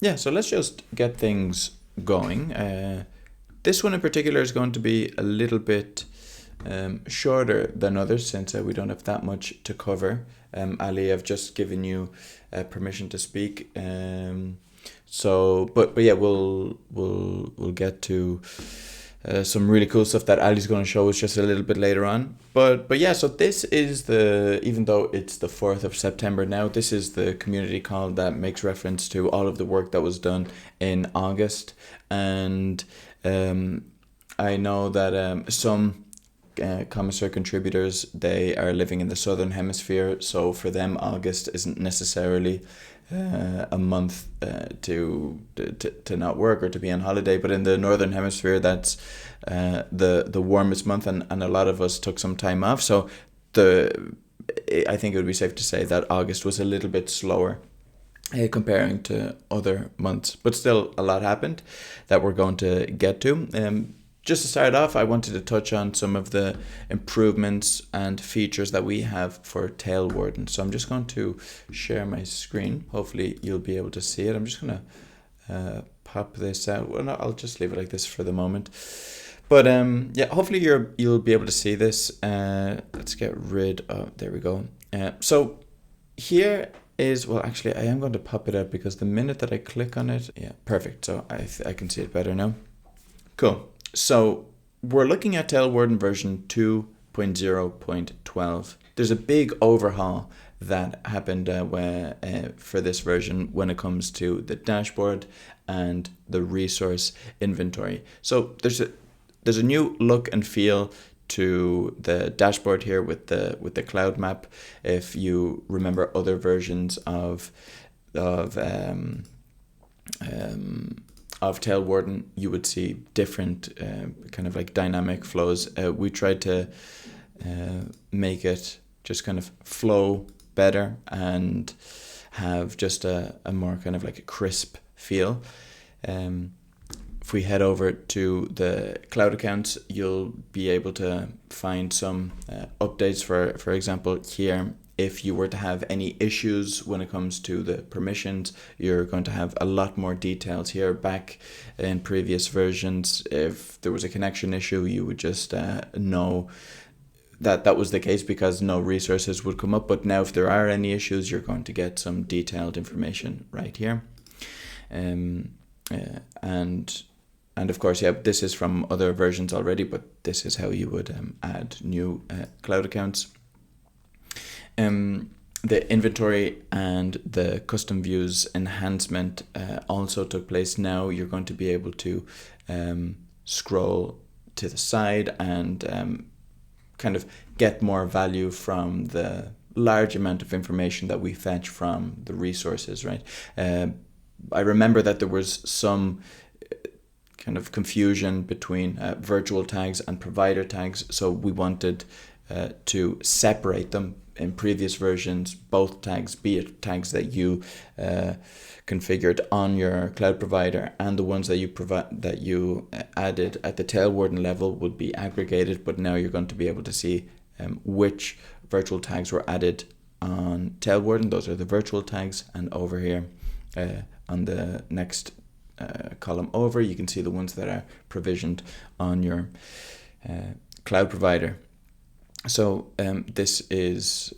Yeah, so let's just get things going. This one in particular is going to be a little bit shorter than others since we don't have that much to cover. Ali, I've just given you permission to speak. But yeah, we'll get to some really cool stuff that Ali's going to show us just a little bit later on. But yeah, so this is even though it's the 4th of September now, this is the community call that makes reference to all of the work that was done in August. And I know that some Komiser contributors, they are living in the southern hemisphere, so for them August isn't necessarily a month to not work or to be on holiday, but in the northern hemisphere that's the warmest month, and a lot of us took some time off, so I think it would be safe to say that August was a little bit slower comparing to other months, but still a lot happened that we're going to get to. Just to start off, I wanted to touch on some of the improvements and features that we have for Tailwarden. So I'm just going to share my screen. Hopefully you'll be able to see it. I'm just going to pop this out. Well, no, I'll just leave it like this for the moment. But yeah, hopefully you'll be able to see this. Let's get rid of, there we go. So here is, well, actually I am going to pop it out because the minute that I click on it, yeah, perfect. So I can see it better now. Cool. So we're looking at Tailwarden version 2.0.12. There's a big overhaul that happened for this version when it comes to the dashboard and the resource inventory. So there's a new look and feel to the dashboard here with the cloud map. If you remember other versions of Tailwarden, you would see different kind of like dynamic flows. We tried to make it just kind of flow better and have just a more kind of like a crisp feel. If we head over to the cloud accounts, you'll be able to find some updates. For example, here, if you were to have any issues when it comes to the permissions, you're going to have a lot more details here. Back in previous versions, if there was a connection issue, you would just know that was the case because no resources would come up. But now if there are any issues, you're going to get some detailed information right here. And of course, yeah, this is from other versions already, but this is how you would add new cloud accounts. The inventory and the custom views enhancement also took place. Now you're going to be able to scroll to the side and kind of get more value from the large amount of information that we fetch from the resources, right? I remember that there was some kind of confusion between virtual tags and provider tags, so we wanted to separate them. In previous versions, both tags, be it tags that you configured on your cloud provider and the ones that you added at the Tailwarden level, would be aggregated. But now you're going to be able to see which virtual tags were added on Tailwarden. Those are the virtual tags, and over here on the next column over, you can see the ones that are provisioned on your cloud provider. So this is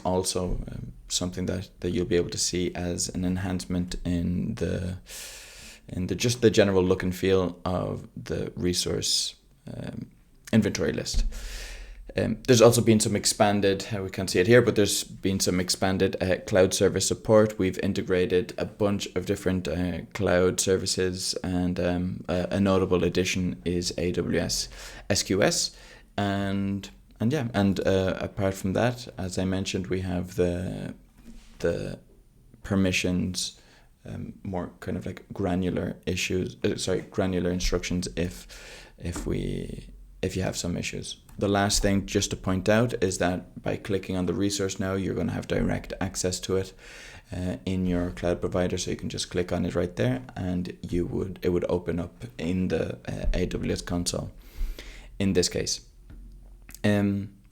also something that you'll be able to see as an enhancement in the just the general look and feel of the resource inventory list. There's also been some expanded, we can't see it here, but there's been some expanded cloud service support. We've integrated a bunch of different cloud services, and a notable addition is AWS SQS. And apart from that, as I mentioned, we have the permissions, more kind of like granular instructions if you have some issues. The last thing just to point out is that by clicking on the resource now, you're going to have direct access to it in your cloud provider, so you can just click on it right there, and it would open up in the AWS console in this case.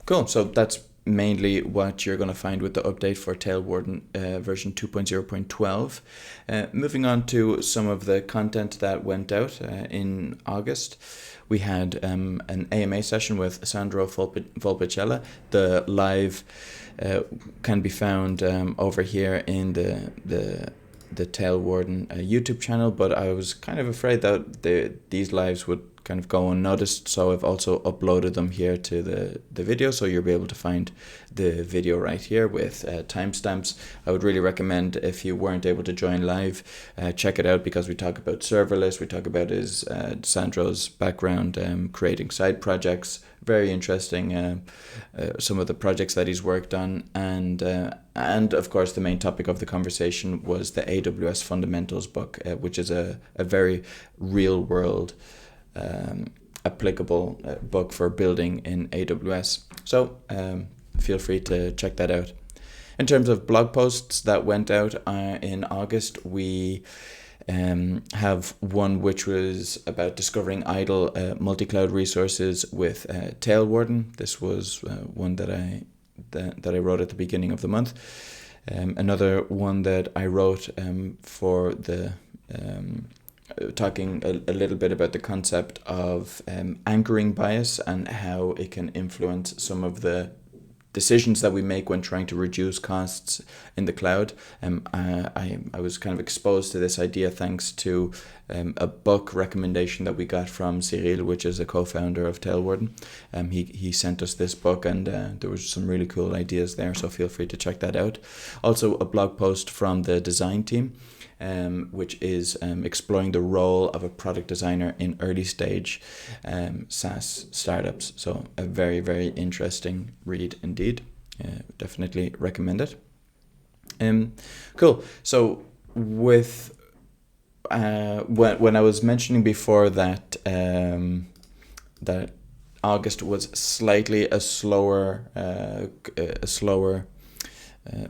Cool. So that's mainly what you're going to find with the update for Tailwarden version 2.0.12. Moving on to some of the content that went out in August. We had an AMA session with Sandro Volpicella. The live can be found over here in the Tailwarden YouTube channel, but I was kind of afraid that these lives would kind of go unnoticed, so I've also uploaded them here to the video, so you'll be able to find the video right here with timestamps. I would really recommend, if you weren't able to join live, check it out, because we talk about serverless, we talk about his Sandro's background creating side projects, very interesting, some of the projects that he's worked on, and of course the main topic of the conversation was the AWS Fundamentals book, which is a very real world applicable book for building in AWS. So feel free to check that out. In terms of blog posts that went out in August, we have one which was about discovering idle multi-cloud resources with Tailwarden. This was one that I wrote at the beginning of the month. Another one that I wrote for the talking a little bit about the concept of anchoring bias and how it can influence some of the decisions that we make when trying to reduce costs in the cloud. I was kind of exposed to this idea thanks to a book recommendation that we got from Cyril, which is a co-founder of Tailwarden. He sent us this book, and there was some really cool ideas there, so feel free to check that out. Also a blog post from the design team, which is exploring the role of a product designer in early stage SaaS startups. So a very, very interesting read indeed. Definitely recommend it. Cool. So with when I was mentioning before that that August was slightly a slower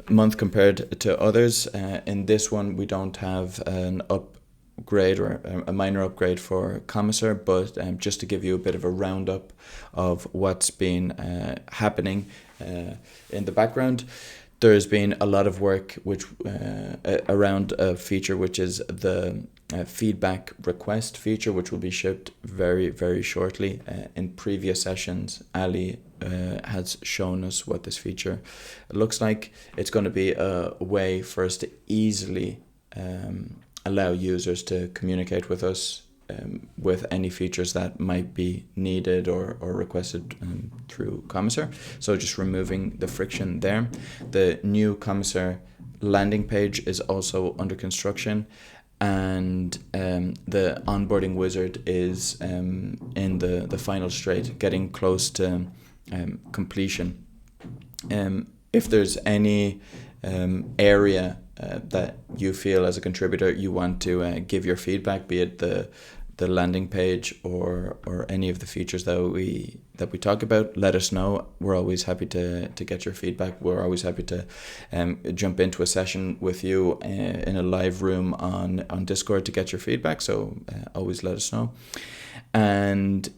month compared to others. In this one, we don't have an upgrade or a minor upgrade for Komiser, but just to give you a bit of a roundup of what's been happening in the background, there's been a lot of work which around a feature which is the feedback request feature, which will be shipped very, very shortly. In previous sessions, Ali has shown us what this feature looks like. It's going to be a way for us to easily allow users to communicate with us with any features that might be needed or requested through Komiser. So just removing the friction there. The new Komiser landing page is also under construction, and the onboarding wizard is in the final straight, getting close to completion. If there's any area that you feel as a contributor you want to give your feedback, be it the landing page or any of the features that we talk about, let us know. We're always happy to get your feedback. We're always happy to jump into a session with you in a live room on Discord to get your feedback, so always let us know. And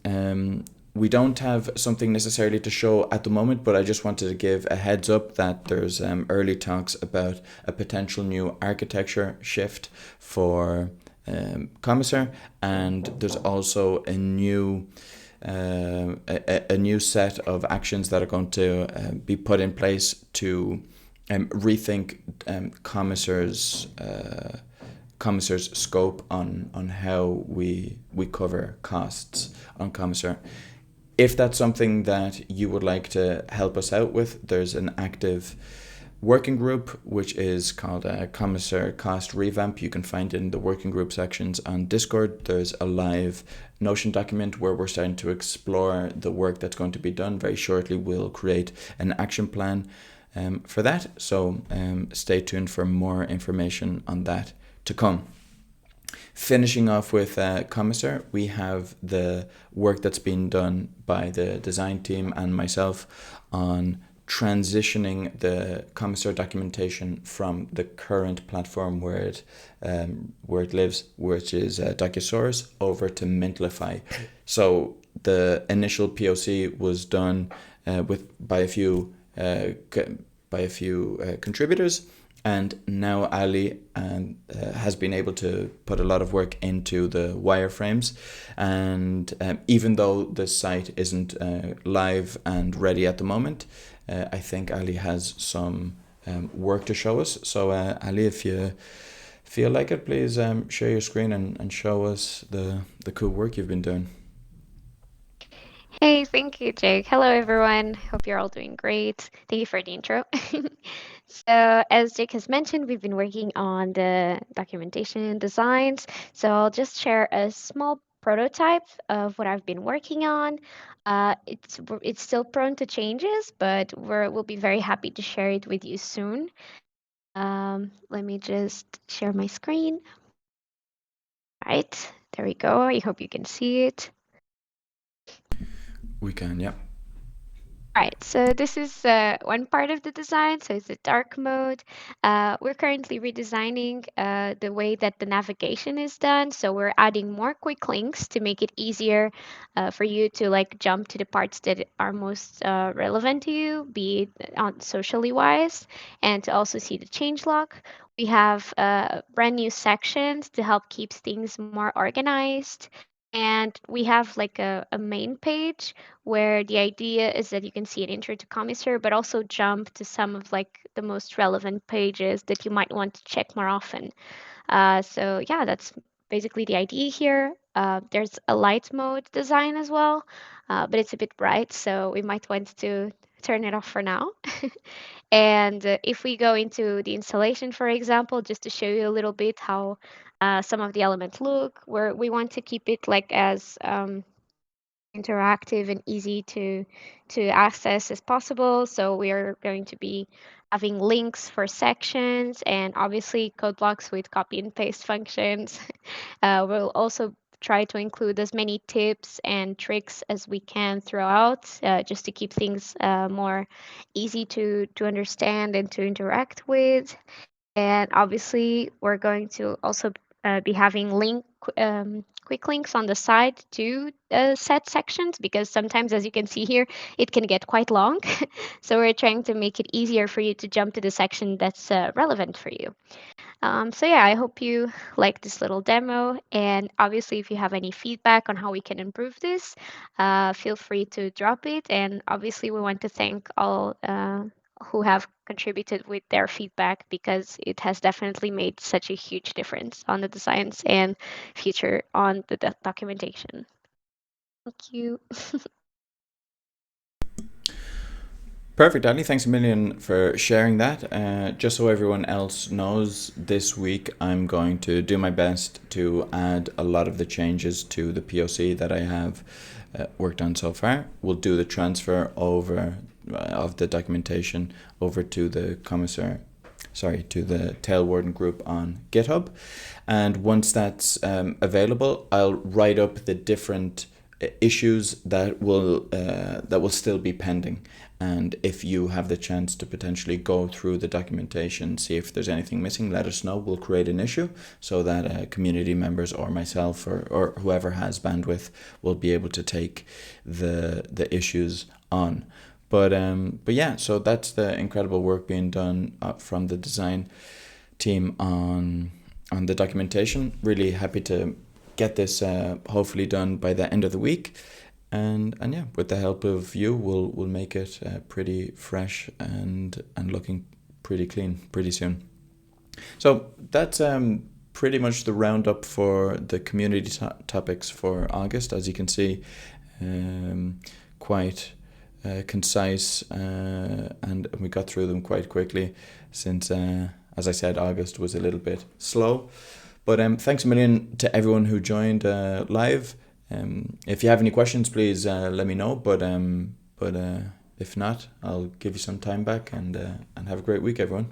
we don't have something necessarily to show at the moment, but I just wanted to give a heads up that there's early talks about a potential new architecture shift for Komiser, and there's also a new set of actions that are going to be put in place to rethink Komiser's scope on how we cover costs on Komiser. If that's something that you would like to help us out with, there's an active working group which is called Komiser Cost Revamp. You can find it in the working group sections on Discord. There's a live Notion document where we're starting to explore the work that's going to be done. Very shortly we'll create an action plan for that, so stay tuned for more information on that to come. Finishing off with Komiser, we have the work that's been done by the design team and myself on transitioning the Komiser documentation from the current platform where it lives, which is Docusaurus, over to Mintlify. So the initial POC was done by a few by a few contributors. And now Ali has been able to put a lot of work into the wireframes. And even though the site isn't live and ready at the moment, I think Ali has some work to show us. So Ali, if you feel like it, please share your screen and show us the cool work you've been doing. Hey, thank you, Jake. Hello, everyone. Hope you're all doing great. Thank you for the intro. So, as Jake has mentioned, we've been working on the documentation designs. So, I'll just share a small prototype of what I've been working on. It's still prone to changes, but we'll be very happy to share it with you soon. Let me just share my screen. All right, there we go. I hope you can see it. We can, yeah. Right, so this is one part of the design, so it's the dark mode. We're currently redesigning the way that the navigation is done, so we're adding more quick links to make it easier for you to like jump to the parts that are most relevant to you, be it on socially wise, and to also see the changelog. We have brand new sections to help keep things more organized. And we have like a main page where the idea is that you can see an intro to Komiser, but also jump to some of like the most relevant pages that you might want to check more often. So yeah, that's basically the idea here. There's a light mode design as well, but it's a bit bright, so we might want to turn it off for now. And if we go into the installation, for example, just to show you a little bit how some of the elements look, where we want to keep it like as interactive and easy to access as possible. So we are going to be having links for sections and obviously code blocks with copy and paste functions. We'll also try to include as many tips and tricks as we can throughout, just to keep things more easy to understand and to interact with. And obviously, we're going to also be having quick links on the side to set sections because sometimes, as you can see here, it can get quite long. So we're trying to make it easier for you to jump to the section that's relevant for you. So yeah, I hope you like this little demo. And obviously, if you have any feedback on how we can improve this, feel free to drop it. And obviously, we want to thank all who have contributed with their feedback because it has definitely made such a huge difference on the designs and future on the documentation. Thank you. Perfect, Ali. Thanks a million for sharing that. Just so everyone else knows, this week I'm going to do my best to add a lot of the changes to the POC that I have worked on so far. We'll do the transfer over of the documentation over to the to the Tailwarden group on GitHub. And once that's available, I'll write up the different issues that will still be pending. And if you have the chance to potentially go through the documentation, see if there's anything missing, let us know. We'll create an issue so that community members or myself or whoever has bandwidth will be able to take the issues on. But yeah, so that's the incredible work being done from the design team on the documentation. Really happy to get this hopefully done by the end of the week. And yeah, with the help of you, we'll make it pretty fresh and looking pretty clean pretty soon. So that's pretty much the roundup for the community topics for August. As you can see, quite concise, and we got through them quite quickly since, as I said, August was a little bit slow. But thanks a million to everyone who joined live. If you have any questions, please let me know. But if not, I'll give you some time back and have a great week, everyone.